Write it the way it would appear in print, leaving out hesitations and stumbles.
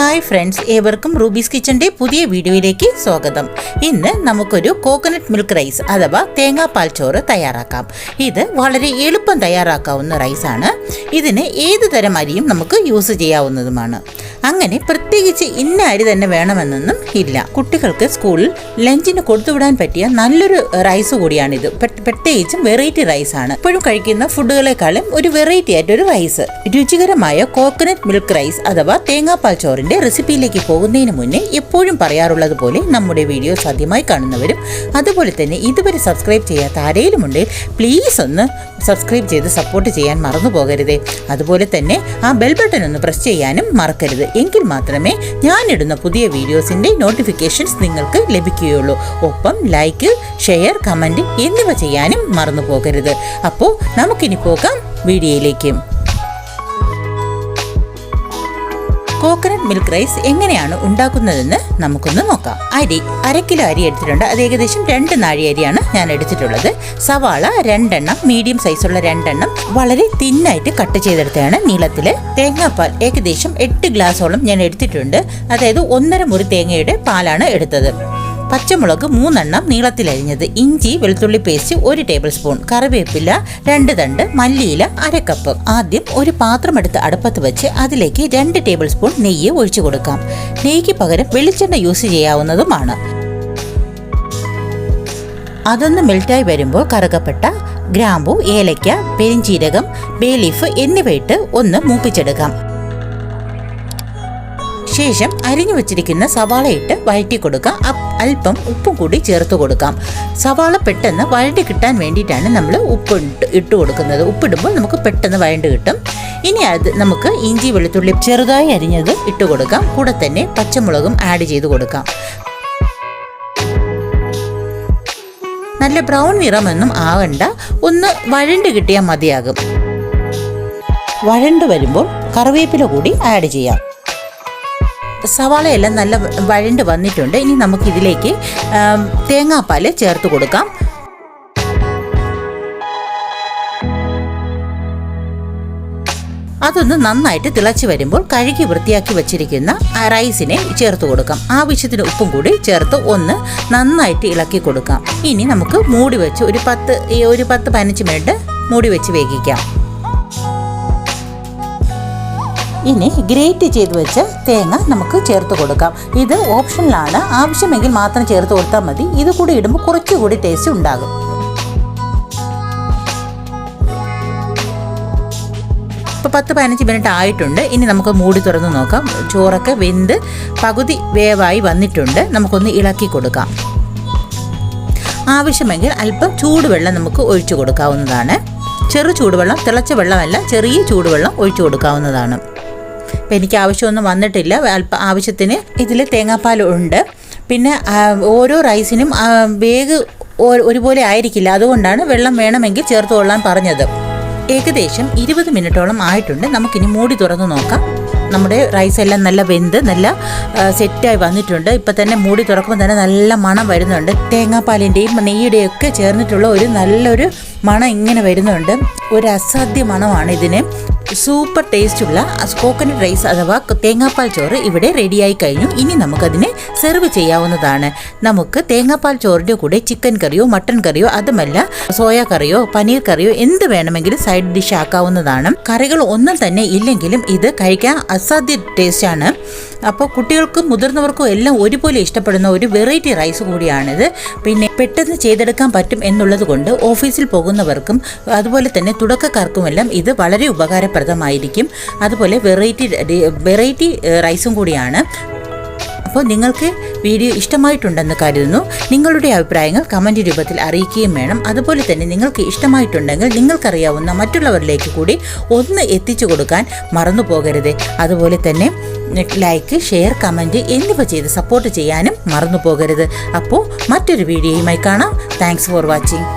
Hi friends, ഏവർക്കും rubies കിച്ചൻ്റെ പുതിയ വീഡിയോയിലേക്ക് സ്വാഗതം. ഇന്ന് നമുക്കൊരു കോക്കനട്ട് മിൽക്ക് റൈസ് അഥവാ തേങ്ങാപ്പാൽ ചോറ് തയ്യാറാക്കാം. ഇത് വളരെ എളുപ്പം തയ്യാറാക്കാവുന്ന റൈസാണ്. ഇതിന് ഏത് തരം അരിയും നമുക്ക് യൂസ് ചെയ്യാവുന്നതുമാണ്. അങ്ങനെ പ്രത്യേകിച്ച് ഇന്ന അരി തന്നെ വേണമെന്നൊന്നും ഇല്ല. കുട്ടികൾക്ക് സ്കൂളിൽ ലഞ്ചിന് കൊടുത്തുവിടാൻ പറ്റിയ നല്ലൊരു റൈസ് കൂടിയാണിത്. പ്രത്യേകിച്ചും വെറൈറ്റി റൈസാണ്. എപ്പോഴും കഴിക്കുന്ന ഫുഡുകളെക്കാളും ഒരു വെറൈറ്റി ആയിട്ടൊരു റൈസ്. രുചികരമായ കോക്കനട്ട് മിൽക്ക് റൈസ് അഥവാ തേങ്ങാപ്പാൽ ചോറിന്റെ റെസിപ്പിയിലേക്ക് പോകുന്നതിന് മുന്നേ എപ്പോഴും പറയാറുള്ളത് പോലെ നമ്മുടെ വീഡിയോസ് ആദ്യമായി കാണുന്നവരും അതുപോലെ തന്നെ ഇതുവരെ സബ്സ്ക്രൈബ് ചെയ്യാത്ത ആരെങ്കിലും ഉണ്ടെങ്കിൽ പ്ലീസ് ഒന്ന് സബ്സ്ക്രൈബ് ചെയ്ത് സപ്പോർട്ട് ചെയ്യാൻ മറന്നു പോകരുതേ. അതുപോലെ തന്നെ ആ ബെൽ ബട്ടൺ ഒന്ന് പ്രസ് ചെയ്യാനും മറക്കരുത്. എങ്കിൽ മാത്രമേ ഞാനിടുന്ന പുതിയ വീഡിയോസിൻ്റെ നോട്ടിഫിക്കേഷൻസ് നിങ്ങൾക്ക് ലഭിക്കുകയുള്ളൂ. ഒപ്പം ലൈക്ക്, ഷെയർ, കമൻറ്റ് എന്നിവ ചെയ്യാനും മറന്നു പോകരുത്. അപ്പോൾ നമുക്കിനി പോകാം വീഡിയോയിലേക്ക്. കോക്കനട്ട് മിൽക്ക് റൈസ് എങ്ങനെയാണ് ഉണ്ടാക്കുന്നതെന്ന് നമുക്കൊന്ന് നോക്കാം. അര കിലോ അരി എടുത്തിട്ടുണ്ട്. അത് ഏകദേശം 2 നാഴി അരിയാണ് ഞാൻ എടുത്തിട്ടുള്ളത്. സവാള 2 എണ്ണം, മീഡിയം സൈസുള്ള 2 എണ്ണം വളരെ തിന്നായിട്ട് കട്ട് ചെയ്തെടുത്തതാണ് നീളത്തിൽ. തേങ്ങാപ്പാൽ ഏകദേശം 8 ഗ്ലാസോളം ഞാൻ എടുത്തിട്ടുണ്ട്. അതായത് 1.5 മുറി തേങ്ങയുടെ പാലാണ് എടുത്തത്. പച്ചമുളക് 3 എണ്ണം നീളത്തിലരിഞ്ഞത്, ഇഞ്ചി വെളുത്തുള്ളി പേസ്റ്റ് 1 ടേബിൾ സ്പൂൺ, കറിവേപ്പില 2 തണ്ട്, മല്ലിയില 1/2 കപ്പ്. ആദ്യം ഒരു പാത്രം എടുത്ത് അടുപ്പത്ത് വെച്ച് അതിലേക്ക് 2 ടേബിൾ സ്പൂൺ നെയ്യ് ഒഴിച്ചു കൊടുക്കാം. നെയ്യ്ക്ക് പകരം വെളിച്ചെണ്ണ യൂസ് ചെയ്യാവുന്നതുമാണ്. അതൊന്ന് മെൽറ്റായി വരുമ്പോൾ കറുകപ്പട്ട, ഗ്രാമ്പു, ഏലക്ക, പെരിഞ്ചീരകം, ബേ ലീഫ് എന്നിവയിട്ട് ഒന്ന് മൂപ്പിച്ചെടുക്കാം. ശേഷം അരിഞ്ഞു വെച്ചിരിക്കുന്ന സവാള ഇട്ട് വഴറ്റി കൊടുക്കാം. അല്പം ഉപ്പും കൂടി ചേർത്ത് കൊടുക്കാം. സവാള പെട്ടെന്ന് വഴറ്റി കിട്ടാൻ വേണ്ടിയിട്ടാണ് നമ്മൾ ഉപ്പ് ഇട്ട് കൊടുക്കുന്നത്. ഉപ്പിടുമ്പോൾ നമുക്ക് പെട്ടെന്ന് വഴണ്ട് കിട്ടും. ഇനി അത് നമുക്ക് ഇഞ്ചി വെളുത്തുള്ളി ചെറുതായി അരിഞ്ഞത് ഇട്ട് കൊടുക്കാം. കൂടെ തന്നെ പച്ചമുളകും ആഡ് ചെയ്ത് കൊടുക്കാം. നല്ല ബ്രൗൺ നിറമൊന്നും ആകണ്ട, ഒന്ന് വഴണ്ട് കിട്ടിയാൽ മതിയാകും. വഴണ്ട് വരുമ്പോൾ കറിവേപ്പില കൂടി ആഡ് ചെയ്യാം. സവാളയെല്ലാം നല്ല വഴണ്ട് വന്നിട്ടുണ്ട്. ഇനി നമുക്കിതിലേക്ക് തേങ്ങാപ്പാൽ ചേർത്ത് കൊടുക്കാം. അതൊന്ന് നന്നായിട്ട് തിളച്ച് വരുമ്പോൾ കഴുകി വൃത്തിയാക്കി വെച്ചിരിക്കുന്ന റൈസിനെ ചേർത്ത് കൊടുക്കാം. ആവശ്യത്തിന് ഉപ്പും കൂടി ചേർത്ത് ഒന്ന് നന്നായിട്ട് ഇളക്കി കൊടുക്കാം. ഇനി നമുക്ക് മൂടി വെച്ച് ഒരു 10-15 മിനിറ്റ് മൂടി വെച്ച് വേവിക്കാം. ഇനി ഗ്രേറ്റ് ചെയ്ത് വെച്ച തേങ്ങ നമുക്ക് ചേർത്ത് കൊടുക്കാം. ഇത് ഓപ്ഷനിലാണ്, ആവശ്യമെങ്കിൽ മാത്രം ചേർത്ത് കൊടുത്താൽ മതി. ഇത് കൂടി ഇടുമ്പോൾ കുറച്ചുകൂടി ടേസ്റ്റ് ഉണ്ടാകും. ഇപ്പോൾ 10-15 മിനിറ്റ് ആയിട്ടുണ്ട്. ഇനി നമുക്ക് മൂടി തുറന്ന് നോക്കാം. ചോറൊക്കെ വെന്ത് പകുതി വേവായി വന്നിട്ടുണ്ട്. നമുക്കൊന്ന് ഇളക്കി കൊടുക്കാം. ആവശ്യമെങ്കിൽ അല്പം ചൂടുവെള്ളം നമുക്ക് ഒഴിച്ചു കൊടുക്കാവുന്നതാണ്. ചെറു ചൂടുവെള്ളം, തിളച്ച വെള്ളമല്ല, ചെറിയ ചൂടുവെള്ളം ഒഴിച്ചു കൊടുക്കാവുന്നതാണ്. ഇപ്പം എനിക്ക് ആവശ്യമൊന്നും വന്നിട്ടില്ല. ആവശ്യത്തിന് ഇതിൽ തേങ്ങാപ്പാൽ ഉണ്ട്. പിന്നെ ഓരോ റൈസിനും വേഗ് ഒരുപോലെ ആയിരിക്കില്ല. അതുകൊണ്ടാണ് വെള്ളം വേണമെങ്കിൽ ചേർത്ത് കൊള്ളാൻ പറഞ്ഞത്. ഏകദേശം 20 മിനിറ്റോളം ആയിട്ടുണ്ട്. നമുക്കിനി മൂടി തുറന്ന് നോക്കാം. നമ്മുടെ റൈസ് എല്ലാം നല്ല വെന്ത് നല്ല സെറ്റായി വന്നിട്ടുണ്ട്. ഇപ്പം തന്നെ മൂടി തുറക്കുമ്പോൾ തന്നെ നല്ല മണം വരുന്നുണ്ട്. തേങ്ങാപ്പാലിൻ്റെയും നെയ്യുടെയും ഒക്കെ ചേർന്നിട്ടുള്ള ഒരു നല്ലൊരു മണം ഇങ്ങനെ വരുന്നുണ്ട്. ഒരു അസാധ്യ മണമാണ് ഇതിന്. സൂപ്പർ ടേസ്റ്റുള്ള കോക്കനട്ട് റൈസ് അഥവാ തേങ്ങാപ്പാൽ ചോറ് ഇവിടെ റെഡിയായി കഴിഞ്ഞു. ഇനി നമുക്കതിനെ സെർവ് ചെയ്യാവുന്നതാണ്. നമുക്ക് തേങ്ങാപ്പാൽ ചോറിൻ്റെ കൂടെ ചിക്കൻ കറിയോ മട്ടൺ കറിയോ അതുമല്ല സോയ കറിയോ പനീർ കറിയോ എന്ത് വേണമെങ്കിലും സൈഡ് ഡിഷ് ആക്കാവുന്നതാണ്. കറികൾ ഒന്നും തന്നെ ഇല്ലെങ്കിലും ഇത് കഴിക്കാൻ അസാധ്യ ടേസ്റ്റാണ്. അപ്പോൾ കുട്ടികൾക്കും മുതിർന്നവർക്കും എല്ലാം ഒരുപോലെ ഇഷ്ടപ്പെടുന്ന ഒരു വെറൈറ്റി റൈസ് കൂടിയാണിത്. പിന്നെ പെട്ടെന്ന് ചെയ്തെടുക്കാൻ പറ്റും എന്നുള്ളത് കൊണ്ട് ഓഫീസിൽ പോകുന്നവർക്കും അതുപോലെ തന്നെ തുടക്കക്കാർക്കുമെല്ലാം ഇത് വളരെ ഉപകാരപ്രദമായിരിക്കും. അതുപോലെ വെറൈറ്റി റൈസും കൂടിയാണ്. അപ്പോൾ നിങ്ങൾക്ക് വീഡിയോ ഇഷ്ടമായിട്ടുണ്ടെന്ന് കരുതുന്നു. നിങ്ങളുടെ അഭിപ്രായങ്ങൾ കമൻറ്റ് രൂപത്തിൽ അറിയിക്കുകയും വേണം. അതുപോലെ തന്നെ നിങ്ങൾക്ക് ഇഷ്ടമായിട്ടുണ്ടെങ്കിൽ നിങ്ങൾക്കറിയാവുന്ന മറ്റുള്ളവരിലേക്ക് കൂടി ഒന്ന് എത്തിച്ചു കൊടുക്കാൻ മറന്നു പോകരുത്. അതുപോലെ തന്നെ ലൈക്ക്, ഷെയർ, കമൻറ്റ് എന്നിവ ചെയ്ത് സപ്പോർട്ട് ചെയ്യാനും മറന്നു പോകരുത്. അപ്പോൾ മറ്റൊരു വീഡിയോയുമായി കാണാം. Thanks for watching.